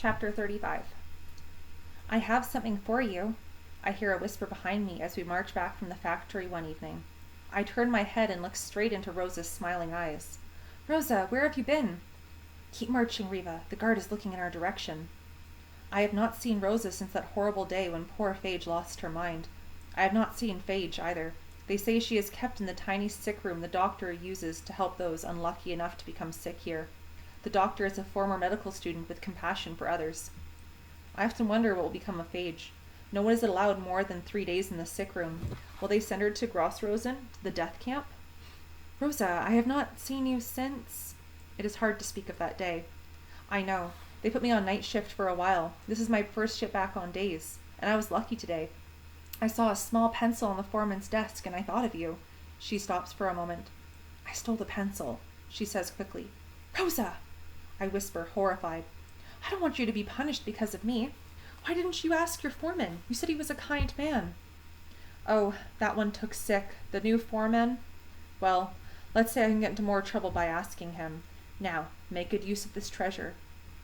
Chapter 35. I have something for you, I hear a whisper behind me as we march back from the factory one evening. I turn my head and look straight into Rosa's smiling eyes. Rosa, where have you been? Keep marching, Riva. The guard is looking in our direction. I have not seen Rosa since that horrible day when poor Phage lost her mind. I have not seen Phage either. They say she is kept in the tiny sick room the doctor uses to help those unlucky enough to become sick here. The doctor is a former medical student with compassion for others. I often wonder what will become of Phage. No one is allowed more than 3 days in the sick room. Will they send her to Grossrosen, to the death camp? Rosa, I have not seen you since... It is hard to speak of that day. I know. They put me on night shift for a while. This is my first shift back on days, and I was lucky today. I saw a small pencil on the foreman's desk, and I thought of you. She stops for a moment. I stole the pencil, she says quickly. Rosa! I whisper, horrified. I don't want you to be punished because of me. Why didn't you ask your foreman? You said he was a kind man. Oh, that one took sick. The new foreman? Well, let's say I can get into more trouble by asking him. Now, make good use of this treasure.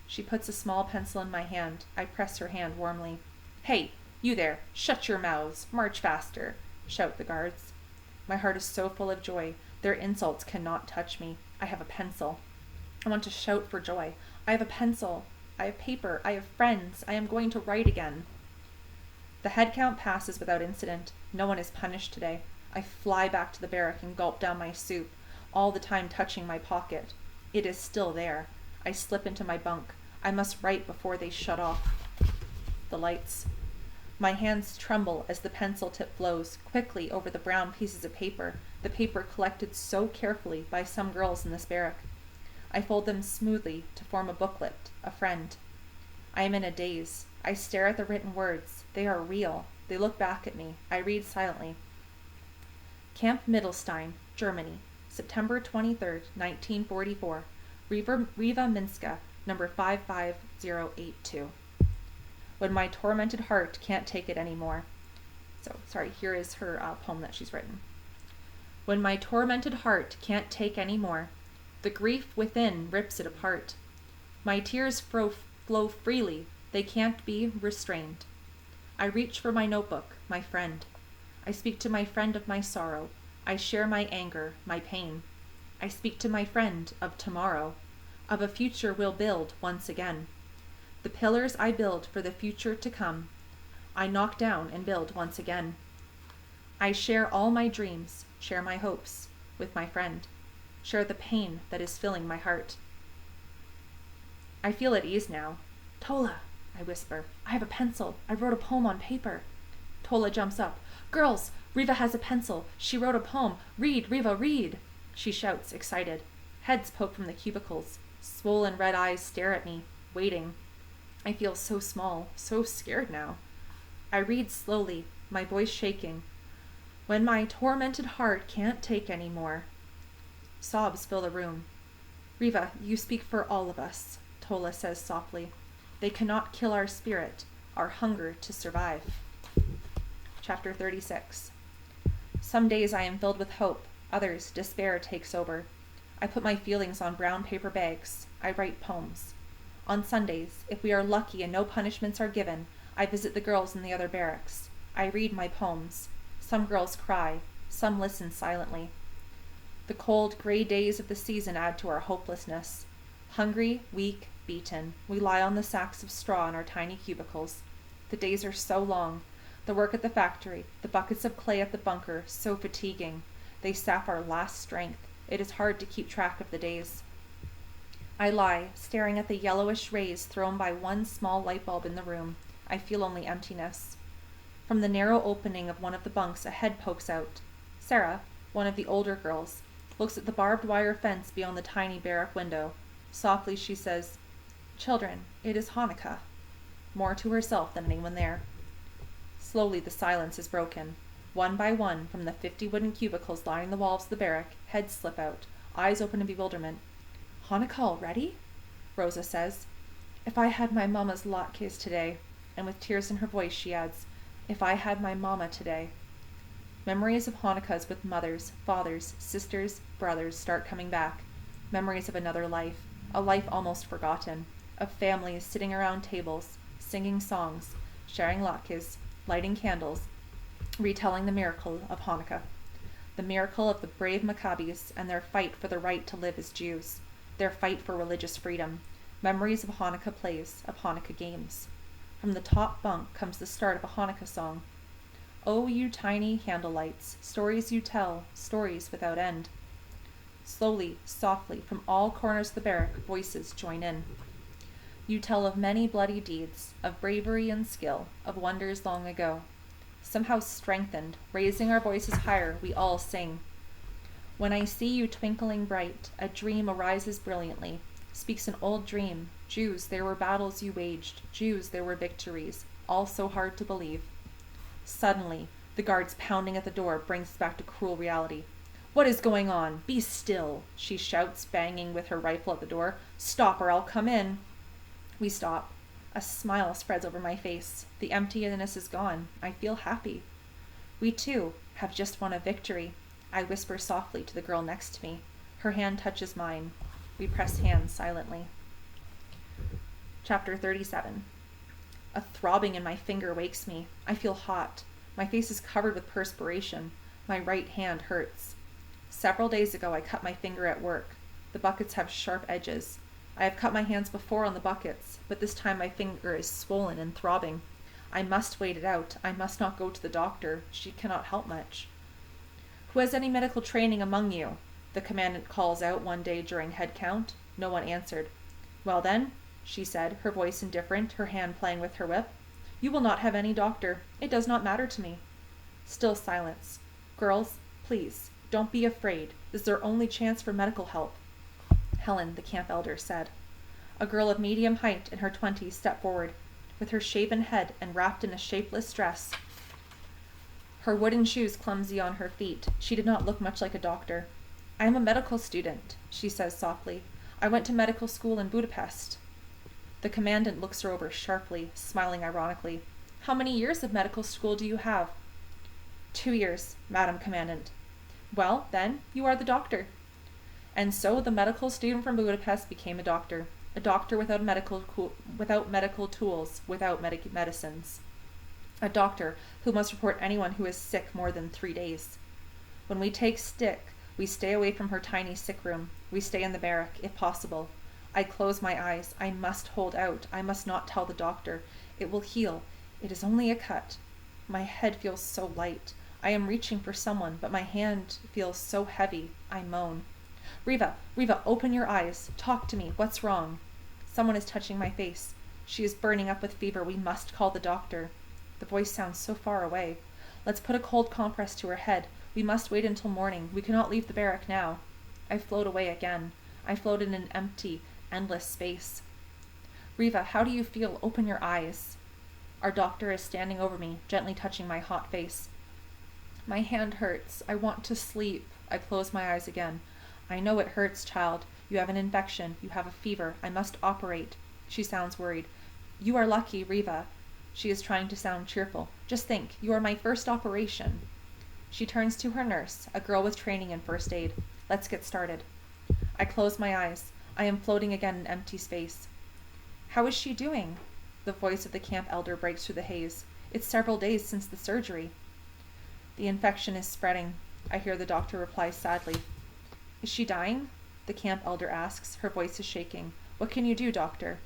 She puts a small pencil in my hand. I press her hand warmly. Hey, you there, shut your mouths. March faster, shout the guards. My heart is so full of joy. Their insults cannot touch me. I have a pencil. I want to shout for joy. I have a pencil. I have paper. I have friends. I am going to write again. The head count passes without incident. No one is punished today. I fly back to the barrack and gulp down my soup, all the time touching my pocket. It is still there. I slip into my bunk. I must write before they shut off the lights. My hands tremble as the pencil tip flows quickly over the brown pieces of paper, the paper collected so carefully by some girls in this barrack. I fold them smoothly to form a booklet, a friend. I am in a daze. I stare at the written words. They are real. They look back at me. I read silently. Camp Mittelstein, Germany, September 23rd, 1944. Riva Minska, number 55082. When my tormented heart can't take it anymore. Here is her poem that she's written. When my tormented heart can't take any more, the grief within rips it apart. My tears flow freely, they can't be restrained. I reach for my notebook, my friend. I speak to my friend of my sorrow. I share my anger, my pain. I speak to my friend of tomorrow, of a future we'll build once again. The pillars I build for the future to come, I knock down and build once again. I share all my dreams, share my hopes with my friend. Share the pain that is filling my heart. I feel at ease now. Tola, I whisper. I have a pencil. I wrote a poem on paper. Tola jumps up. Girls, Riva has a pencil. She wrote a poem. Read, Riva, read. She shouts, excited. Heads poke from the cubicles. Swollen red eyes stare at me, waiting. I feel so small, so scared now. I read slowly, my voice shaking. When my tormented heart can't take any more. Sobs fill the room. Riva, you speak for all of us, Tola says softly. They cannot kill our spirit, our hunger to survive. Chapter 36. Some days I am filled with hope, others despair takes over. I put my feelings on brown paper bags. I write poems. On Sundays, if we are lucky and no punishments are given, I visit the girls in the other barracks. I read my poems. Some girls cry, some listen silently. The cold, gray days of the season add to our hopelessness. Hungry, weak, beaten, we lie on the sacks of straw in our tiny cubicles. The days are so long. The work at the factory, the buckets of clay at the bunker, so fatiguing. They sap our last strength. It is hard to keep track of the days. I lie, staring at the yellowish rays thrown by one small light bulb in the room. I feel only emptiness. From the narrow opening of one of the bunks, a head pokes out. Sarah, one of the older girls, looks at the barbed wire fence beyond the tiny barrack window. Softly she says, Children, it is Hanukkah. More to herself than anyone there. Slowly the silence is broken. One by one, from the 50 wooden cubicles lining the walls of the barrack, heads slip out, eyes open in bewilderment. Hanukkah already? Rosa says. If I had my mama's latkes today, and with tears in her voice she adds, if I had my mama today. Memories of Hanukkahs with mothers, fathers, sisters, brothers start coming back. Memories of another life, a life almost forgotten. of families sitting around tables, singing songs, sharing latkes, lighting candles, retelling the miracle of Hanukkah, the miracle of the brave Maccabees and their fight for the right to live as Jews, their fight for religious freedom, memories of Hanukkah plays, of Hanukkah games. From the top bunk comes the start of a Hanukkah song. Oh, you tiny handle lights, stories you tell, stories without end. Slowly, softly, from all corners of the barrack, voices join in. You tell of many bloody deeds, of bravery and skill, of wonders long ago. Somehow strengthened, raising our voices higher, we all sing. When I see you twinkling bright, a dream arises brilliantly, speaks an old dream. Jews, there were battles you waged. Jews, there were victories, all so hard to believe. Suddenly, the guards pounding at the door brings us back to cruel reality. What is going on? Be still, she shouts, banging with her rifle at the door. Stop or I'll come in. We stop. A smile spreads over my face. The emptiness is gone. I feel happy. We, too, have just won a victory. I whisper softly to the girl next to me. Her hand touches mine. We press hands silently. Chapter 37. A throbbing in my finger wakes me. I feel hot. My face is covered with perspiration. My right hand hurts. Several days ago I cut my finger at work. The buckets have sharp edges. I have cut my hands before on the buckets, but this time my finger is swollen and throbbing. I must wait it out. I must not go to the doctor. She cannot help much. Who has any medical training among you? The commandant calls out one day during head count. No one answered. Well then, she said, her voice indifferent, her hand playing with her whip. You will not have any doctor. It does not matter to me. Still silence. Girls, please, don't be afraid. This is our only chance for medical help. Helen, the camp elder, said. A girl of medium height in her 20s stepped forward, with her shaven head and wrapped in a shapeless dress. Her wooden shoes clumsy on her feet. She did not look much like a doctor. I am a medical student, she says softly. I went to medical school in Budapest. The commandant looks her over sharply, smiling ironically. How many years of medical school do you have? 2 years, Madam Commandant. Well, then, you are the doctor. And so the medical student from Budapest became a doctor without medical tools, without medicines. A doctor who must report anyone who is sick more than 3 days. When we take stick, we stay away from her tiny sick room. We stay in the barrack, if possible. I close my eyes. I must hold out. I must not tell the doctor. It will heal. It is only a cut. My head feels so light. I am reaching for someone, but my hand feels so heavy. I moan. Riva, open your eyes. Talk to me. What's wrong? Someone is touching my face. She is burning up with fever. We must call the doctor. The voice sounds so far away. Let's put a cold compress to her head. We must wait until morning. We cannot leave the barrack now. I float away again. I float in an empty, endless space. Riva, how do you feel? Open your eyes. Our doctor is standing over me, gently touching my hot face. My hand hurts. I want to sleep. I close my eyes again. I know it hurts, child. You have an infection. You have a fever. I must operate. She sounds worried. You are lucky, Riva. She is trying to sound cheerful. Just think, you are my first operation. She turns to her nurse, a girl with training in first aid. Let's get started. I close my eyes. I am floating again in empty space. How is she doing? The voice of the camp elder breaks through the haze. It's several days since the surgery. The infection is spreading, I hear the doctor reply sadly. Is she dying? The camp elder asks. Her voice is shaking. What can you do, doctor?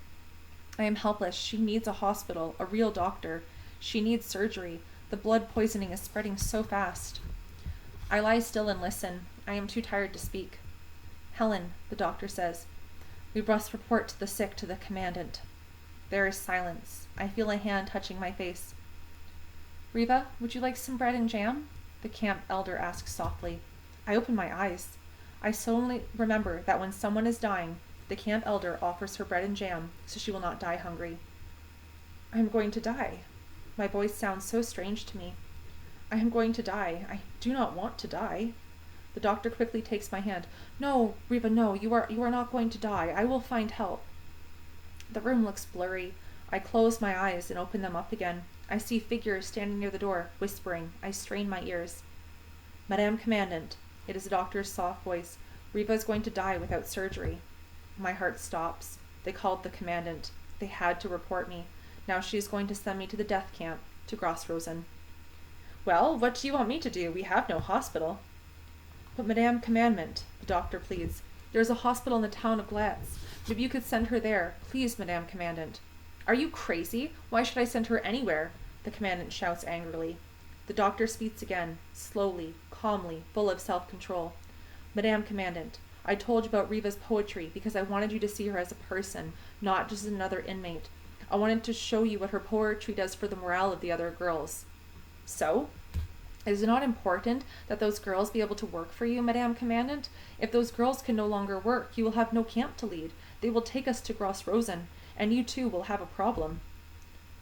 I am helpless. She needs a hospital, a real doctor. She needs surgery. The blood poisoning is spreading so fast. I lie still and listen. I am too tired to speak. Helen, the doctor says, we must report the sick to the commandant. There is silence. I feel a hand touching my face. Riva, would you like some bread and jam? The camp elder asks softly. I open my eyes. I suddenly remember that when someone is dying, the camp elder offers her bread and jam so she will not die hungry. I am going to die. My voice sounds so strange to me. I am going to die. I do not want to die. The doctor quickly takes my hand. No, Riva, no, you are not going to die. I will find help. The room looks blurry. I close my eyes and open them up again. I see figures standing near the door, whispering. I strain my ears. Madame Commandant, it is the doctor's soft voice. Riva is going to die without surgery. My heart stops. They called the commandant. They had to report me. Now she is going to send me to the death camp, to Grossrosen. Well, what do you want me to do? We have no hospital. But Madame Commandant, the doctor pleads, there is a hospital in the town of Glatz. Maybe you could send her there. Please, Madame Commandant. Are you crazy? Why should I send her anywhere? The commandant shouts angrily. The doctor speaks again, slowly, calmly, full of self-control. Madame Commandant, I told you about Riva's poetry because I wanted you to see her as a person, not just as another inmate. I wanted to show you what her poetry does for the morale of the other girls. So? Is it not important that those girls be able to work for you, Madame Commandant? If those girls can no longer work, you will have no camp to lead. They will take us to Grossrosen, and you too will have a problem.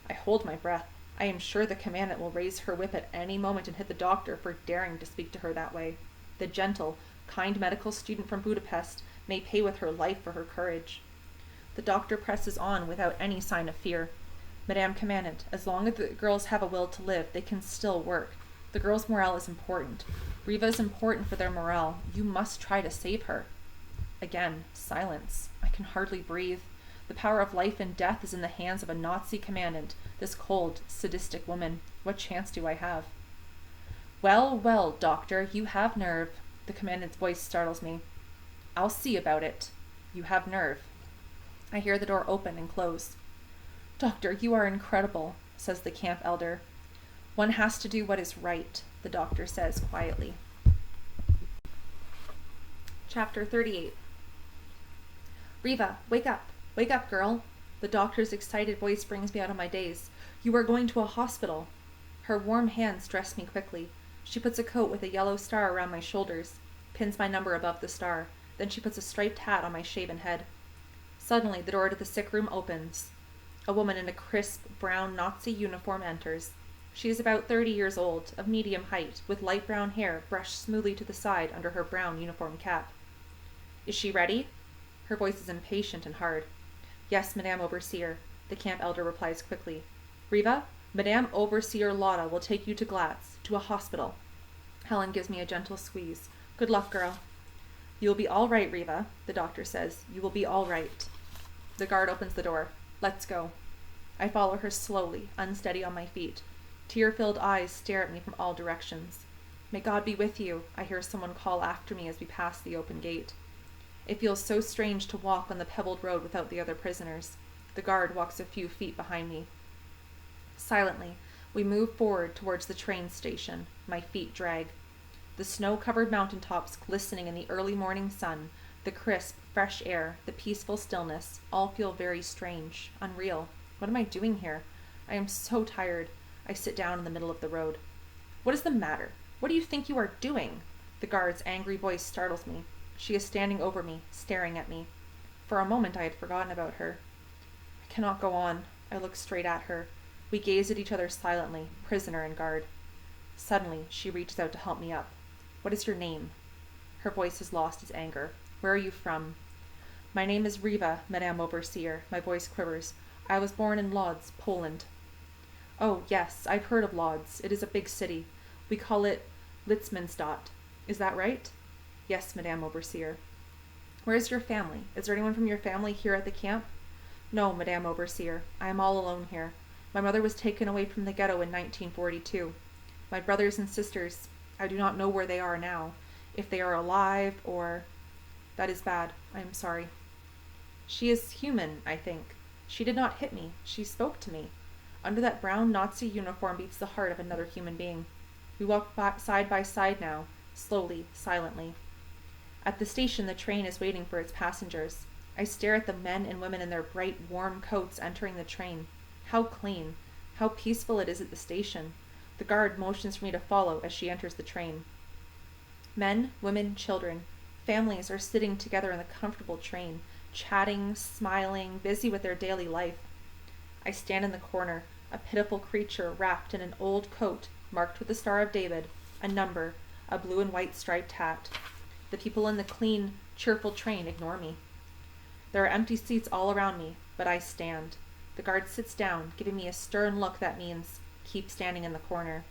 I hold my breath. I am sure the commandant will raise her whip at any moment and hit the doctor for daring to speak to her that way. The gentle, kind medical student from Budapest may pay with her life for her courage. The doctor presses on without any sign of fear. Madame Commandant, as long as the girls have a will to live, they can still work. The girls' morale is important. Riva is important for their morale. You must try to save her. Again, silence. I can hardly breathe. The power of life and death is in the hands of a Nazi commandant, this cold, sadistic woman. What chance do I have? Well, well, doctor, you have nerve. The commandant's voice startles me. I'll see about it. You have nerve. I hear the door open and close. Doctor, you are incredible, says the camp elder. One has to do what is right, the doctor says quietly. Chapter 38. Riva, wake up. Wake up, girl. The doctor's excited voice brings me out of my daze. You are going to a hospital. Her warm hands dress me quickly. She puts a coat with a yellow star around my shoulders, pins my number above the star. Then she puts a striped hat on my shaven head. Suddenly, the door to the sick room opens. A woman in a crisp, brown Nazi uniform enters. She is about 30 years old, of medium height, with light brown hair brushed smoothly to the side under her brown uniform cap. Is she ready? Her voice is impatient and hard. Yes, Madame Overseer, the camp elder replies quickly. Riva, Madame Overseer Lotta will take you to Glatz, to a hospital. Helen gives me a gentle squeeze. Good luck, girl. You will be all right, Riva, the doctor says. You will be all right. The guard opens the door. Let's go. I follow her slowly, unsteady on my feet. Tear-filled eyes stare at me from all directions. May God be with you, I hear someone call after me as we pass the open gate. It feels so strange to walk on the pebbled road without the other prisoners. The guard walks a few feet behind me. Silently, we move forward towards the train station. My feet drag. The snow-covered mountaintops glistening in the early morning sun, the crisp, fresh air, the peaceful stillness, all feel very strange, unreal. What am I doing here? I am so tired. I sit down in the middle of the road. What is the matter? What do you think you are doing? The guard's angry voice startles me. She is standing over me, staring at me. For a moment I had forgotten about her. I cannot go on. I look straight at her. We gaze at each other silently, prisoner and guard. Suddenly, she reaches out to help me up. What is your name? Her voice has lost its anger. Where are you from? My name is Riva, Madame Overseer. My voice quivers. I was born in Lodz, Poland. Oh, yes, I've heard of Lodz. It is a big city. We call it Litzmannstadt. Is that right? Yes, Madame Overseer. Where is your family? Is there anyone from your family here at the camp? No, Madame Overseer. I am all alone here. My mother was taken away from the ghetto in 1942. My brothers and sisters, I do not know where they are now. If they are alive or... That is bad. I am sorry. She is human, I think. She did not hit me. She spoke to me. Under that brown Nazi uniform beats the heart of another human being. We walk side by side now, slowly, silently. At the station, the train is waiting for its passengers. I stare at the men and women in their bright, warm coats entering the train. How clean, how peaceful it is at the station. The guard motions for me to follow as she enters the train. Men, women, children, families are sitting together in the comfortable train, chatting, smiling, busy with their daily life. I stand in the corner, a pitiful creature wrapped in an old coat marked with the Star of David, a number, a blue and white striped hat. The people in the clean, cheerful train ignore me. There are empty seats all around me, but I stand. The guard sits down, giving me a stern look that means, keep standing in the corner.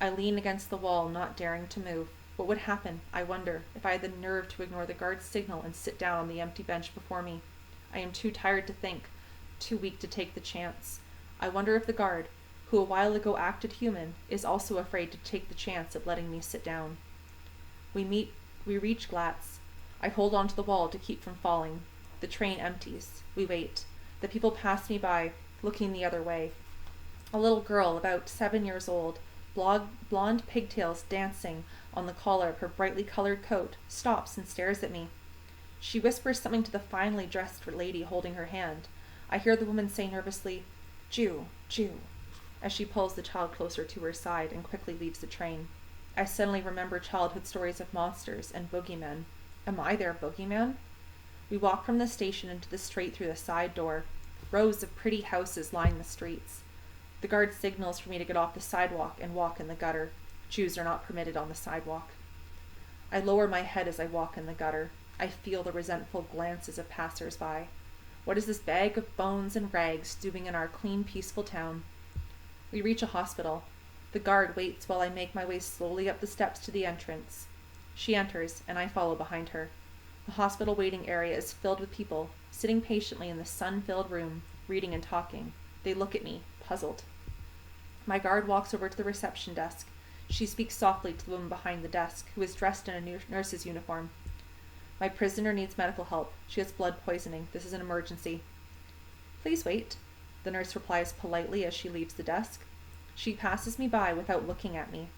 I lean against the wall, not daring to move. What would happen, I wonder, if I had the nerve to ignore the guard's signal and sit down on the empty bench before me? I am too tired to think, too weak to take the chance. I wonder if the guard, who a while ago acted human, is also afraid to take the chance of letting me sit down. We reach Glatz. I hold onto the wall to keep from falling. The train empties. We wait. The people pass me by, looking the other way. A little girl, about 7 years old, blonde pigtails dancing on the collar of her brightly colored coat, stops and stares at me. She whispers something to the finely dressed lady holding her hand. I hear the woman say nervously, "Jew, Jew," as she pulls the child closer to her side and quickly leaves the train. I suddenly remember childhood stories of monsters and boogeymen. Am I their boogeyman? We walk from the station into the street through the side door. Rows of pretty houses line the streets. The guard signals for me to get off the sidewalk and walk in the gutter. Jews are not permitted on the sidewalk. I lower my head as I walk in the gutter. I feel the resentful glances of passers-by. What is this bag of bones and rags doing in our clean, peaceful town? We reach a hospital. The guard waits while I make my way slowly up the steps to the entrance. She enters, and I follow behind her. The hospital waiting area is filled with people, sitting patiently in the sun-filled room, reading and talking. They look at me, puzzled. My guard walks over to the reception desk. She speaks softly to the woman behind the desk, who is dressed in a nurse's uniform. "My prisoner needs medical help. She has blood poisoning. This is an emergency." "Please wait," the nurse replies politely as she leaves the desk. She passes me by without looking at me.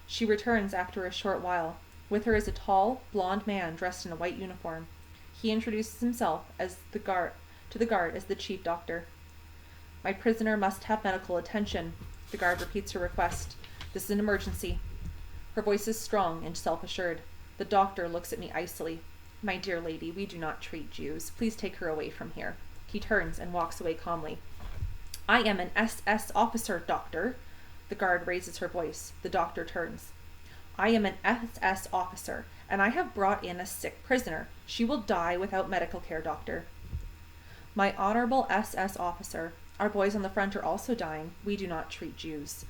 She returns after a short while. With her is a tall, blond man dressed in a white uniform. He introduces himself to the guard as the chief doctor. "My prisoner must have medical attention." The guard repeats her request. "This is an emergency." Her voice is strong and self-assured. The doctor looks at me icily. "My dear lady, we do not treat Jews. Please take her away from here." He turns and walks away calmly. "I am an SS officer, doctor." The guard raises her voice. The doctor turns. "I am an SS officer, and I have brought in a sick prisoner. She will die without medical care, doctor." "My honorable SS officer, our boys on the front are also dying. We do not treat Jews."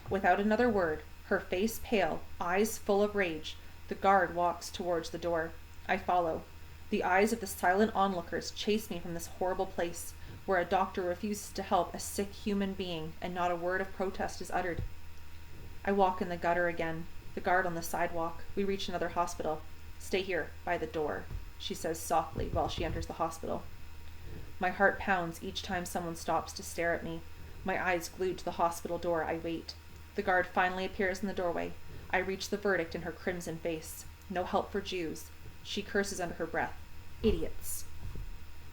Without another word, her face pale, eyes full of rage, the guard walks towards the door. I follow. The eyes of the silent onlookers chase me from this horrible place, where a doctor refuses to help a sick human being, and not a word of protest is uttered. I walk in the gutter again. The guard on the sidewalk. We reach another hospital. "Stay here, by the door," she says softly while she enters the hospital. My heart pounds each time someone stops to stare at me. My eyes glued to the hospital door, I wait. The guard finally appears in the doorway. I reach the verdict in her crimson face. No help for Jews. She curses under her breath. Idiots.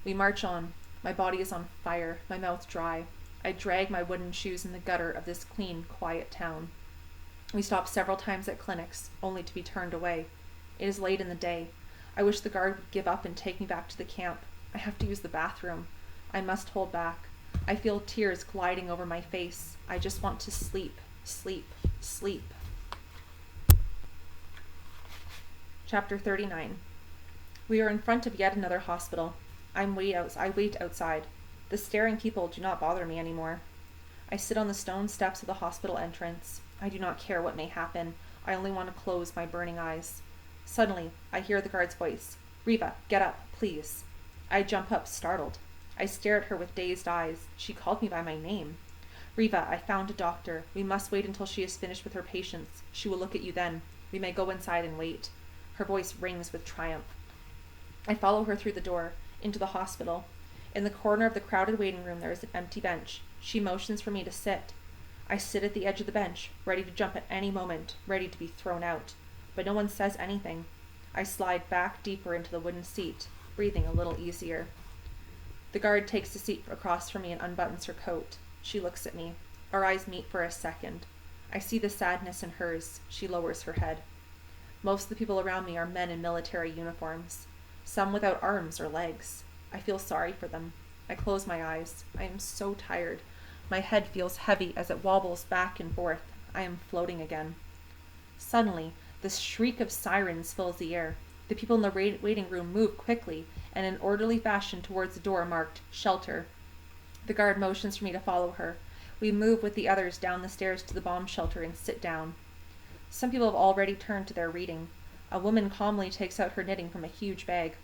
We march on. My body is on fire, my mouth dry. I drag my wooden shoes in the gutter of this clean, quiet town. We stop several times at clinics, only to be turned away. It is late in the day. I wish the guard would give up and take me back to the camp. I have to use the bathroom. I must hold back. I feel tears gliding over my face. I just want to sleep, sleep, sleep. Chapter 39. We are in front of yet another hospital. I wait outside. The staring people do not bother me anymore. I sit on the stone steps of the hospital entrance. I do not care what may happen. I only want to close my burning eyes. Suddenly, I hear the guard's voice. "Riva, get up, please." I jump up, startled. I stare at her with dazed eyes. She called me by my name. "Riva, I found a doctor. We must wait until she is finished with her patients. She will look at you then. We may go inside and wait." Her voice rings with triumph. I follow her through the door, into the hospital. In the corner of the crowded waiting room there is an empty bench. She motions for me to sit. I sit at the edge of the bench, ready to jump at any moment, ready to be thrown out. But no one says anything. I slide back deeper into the wooden seat, breathing a little easier. The guard takes a seat across from me and unbuttons her coat. She looks at me. Our eyes meet for a second. I see the sadness in hers. She lowers her head. Most of the people around me are men in military uniforms, some without arms or legs. I feel sorry for them. I close my eyes. I am so tired. My head feels heavy as it wobbles back and forth. I am floating again. Suddenly, the shriek of sirens fills the air. The people in the waiting room move quickly and in orderly fashion towards the door marked "Shelter." The guard motions for me to follow her. We move with the others down the stairs to the bomb shelter and sit down. Some people have already turned to their reading. A woman calmly takes out her knitting from a huge bag.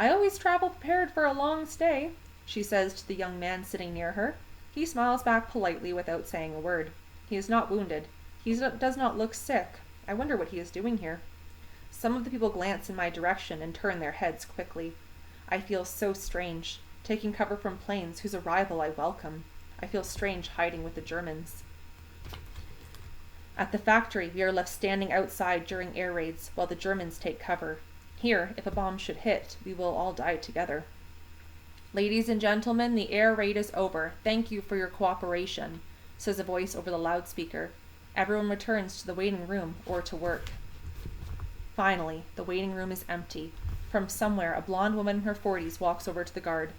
I always travel prepared for a long stay, she says to the young man sitting near her. He smiles back politely without saying a word. He is not wounded. He does not look sick. I wonder what he is doing here. Some of the people glance in my direction and turn their heads quickly. I feel so strange, taking cover from planes whose arrival I welcome. I feel strange hiding with the Germans. At the factory, we are left standing outside during air raids while the Germans take cover. Here, if a bomb should hit, we will all die together. Ladies and gentlemen, the air raid is over. Thank you for your cooperation, says a voice over the loudspeaker. Everyone returns to the waiting room or to work. Finally, the waiting room is empty. From somewhere, a blonde woman in her 40s walks over to the guard.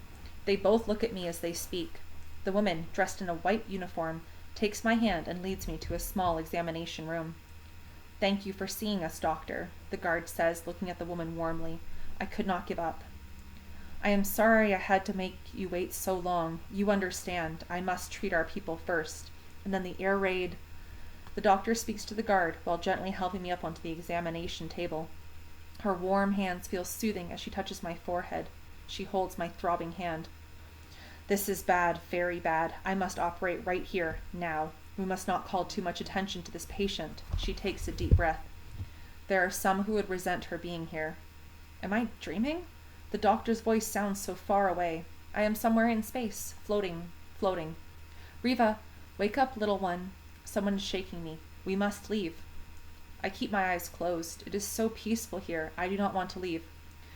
They both look at me as they speak. The woman, dressed in a white uniform, takes my hand and leads me to a small examination room. Thank you for seeing us, doctor, the guard says, looking at the woman warmly. I could not give up. I am sorry I had to make you wait so long. You understand. I must treat our people first. And then the air raid. The doctor speaks to the guard while gently helping me up onto the examination table. Her warm hands feel soothing as she touches my forehead. She holds my throbbing hand. This is bad, very bad. I must operate right here, now. We must not call too much attention to this patient. She takes a deep breath. There are some who would resent her being here. Am I dreaming? The doctor's voice sounds so far away. I am somewhere in space, floating. Riva, wake up, little one. Someone is shaking me. We must leave. I keep my eyes closed. It is so peaceful here. I do not want to leave.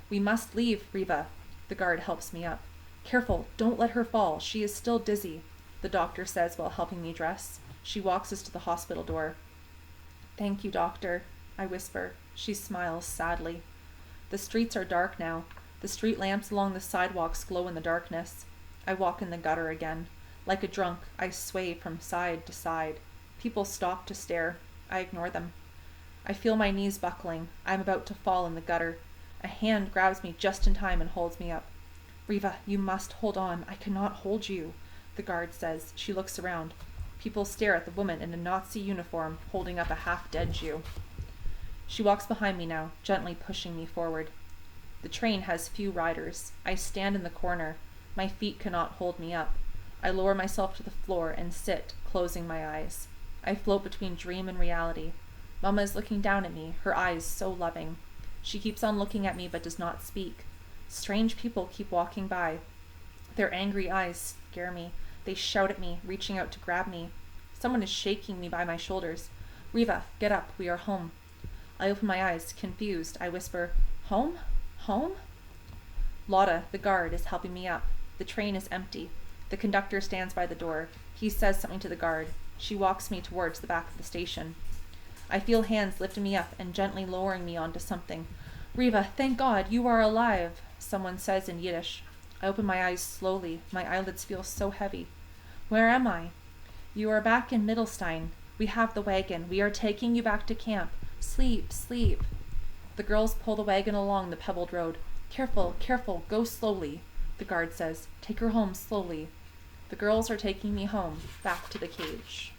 We must leave, Riva. The guard helps me up. Careful, don't let her fall. She is still dizzy, the doctor says while helping me dress. She walks us to the hospital door. Thank you, doctor, I whisper. She smiles sadly. The streets are dark now. The street lamps along the sidewalks glow in the darkness. I walk in the gutter again. Like a drunk, I sway from side to side. People stop to stare. I ignore them. I feel my knees buckling. I am about to fall in the gutter. A hand grabs me just in time and holds me up. Riva, you must hold on. I cannot hold you, the guard says. She looks around. People stare at the woman in a Nazi uniform holding up a half-dead Jew. She walks behind me now, gently pushing me forward. The train has few riders. I stand in the corner. My feet cannot hold me up. I lower myself to the floor and sit, closing my eyes. I float between dream and reality. Mama is looking down at me, her eyes so loving. She keeps on looking at me but does not speak. Strange people keep walking by. Their angry eyes scare me. They shout at me, reaching out to grab me. Someone is shaking me by my shoulders. Riva, get up, we are home. I open my eyes, confused. I whisper, home? Home? Lotta, the guard, is helping me up. The train is empty. The conductor stands by the door. He says something to the guard. She walks me towards the back of the station. I feel hands lifting me up and gently lowering me onto something. Riva, thank God, you are alive, someone says in Yiddish. I open my eyes slowly. My eyelids feel so heavy. Where am I? You are back in Mittelstein. We have the wagon. We are taking you back to camp. Sleep, sleep. The girls pull the wagon along the pebbled road. Careful, careful, go slowly, the guard says. Take her home slowly. The girls are taking me home, back to the cage.